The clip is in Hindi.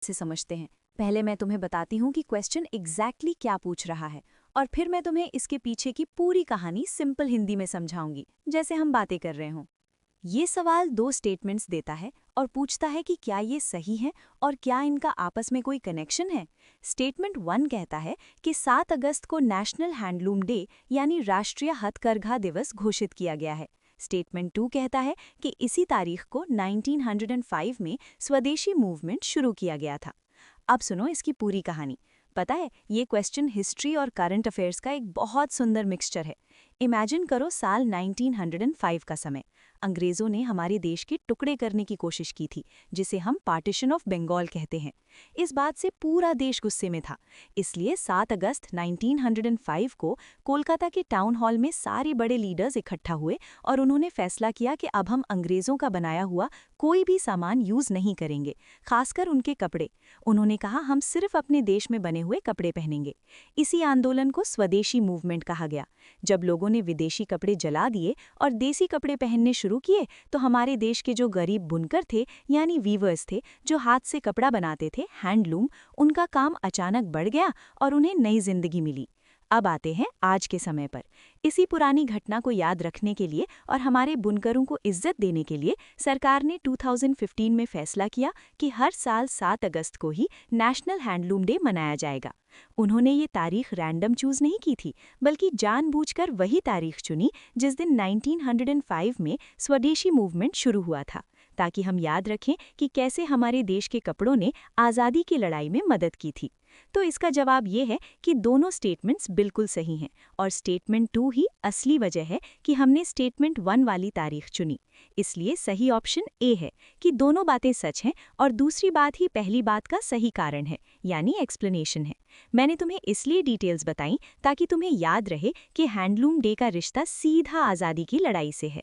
से समझते हैं। पहले मैं तुम्हें बताती हूँ कि क्वेश्चन एग्जैक्टली क्या पूछ रहा है, और फिर मैं तुम्हें इसके पीछे की पूरी कहानी सिंपल हिंदी में समझाऊंगी, जैसे हम बातें कर रहे हों। ये सवाल दो स्टेटमेंट्स देता है और पूछता है कि क्या ये सही है और क्या इनका आपस में कोई कनेक्शन है। स्टेटमेंट 1 कहता है कि 7 अगस्त को नेशनल हैंडलूम डे यानी राष्ट्रीय हथकरघा दिवस घोषित किया गया है। स्टेटमेंट 2 कहता है कि इसी तारीख को 1905 में स्वदेशी मूवमेंट शुरू किया गया था। अब सुनो इसकी पूरी कहानी। पता है, ये क्वेश्चन हिस्ट्री और करंट अफेयर्स का एक बहुत सुंदर मिक्सचर है। इमेजिन करो साल 1905 का समय। अंग्रेजों ने हमारे देश के टुकड़े करने की कोशिश की थी, जिसे हम पार्टीशन ऑफ बंगाल कहते हैं। इस बात से पूरा देश गुस्से में था। इसलिए 7 अगस्त 1905 को कोलकाता के टाउन हॉल में सारे बड़े लीडर्स इकट्ठा हुए और उन्होंने फैसला किया कि अब हम अंग्रेजों का बनाया हुआ कोई भी सामान यूज नहीं करेंगे, खासकर उनके कपड़े। उन्होंने कहा हम सिर्फ अपने देश में बने हुए कपड़े पहनेंगे। इसी आंदोलन को स्वदेशी मूवमेंट कहा गया। जब लोगों ने विदेशी कपड़े जला दिए और देसी कपड़े पहनने शुरू किए, तो हमारे देश के जो गरीब बुनकर थे यानी वीवर्स थे, जो हाथ से कपड़ा बनाते थे, हैंडलूम, उनका काम अचानक बढ़ गया और उन्हें नई जिंदगी मिली। अब आते हैं आज के समय पर। इसी पुरानी घटना को याद रखने के लिए और हमारे बुनकरों को इज्जत देने के लिए सरकार ने 2015 में फैसला किया कि हर साल 7 अगस्त को ही नेशनल हैंडलूम डे मनाया जाएगा। उन्होंने ये तारीख रैंडम चूज नहीं की थी, बल्कि जानबूझकर वही तारीख चुनी जिस दिन 1905 में स्वदेशी मूवमेंट शुरू हुआ था, ताकि हम याद रखें कि कैसे हमारे देश के कपड़ों ने आज़ादी की लड़ाई में मदद की थी। तो इसका जवाब ये है कि दोनों स्टेटमेंट्स बिल्कुल सही हैं, और स्टेटमेंट 2 ही असली वजह है कि हमने स्टेटमेंट 1 वाली तारीख चुनी। इसलिए सही ऑप्शन ए है कि दोनों बातें सच हैं और दूसरी बात ही पहली बात का सही कारण है, यानी एक्सप्लेनेशन है। मैंने तुम्हें इसलिए डिटेल्स बताई ताकि तुम्हें याद रहे कि हैंडलूम डे का रिश्ता सीधा आज़ादी की लड़ाई से है।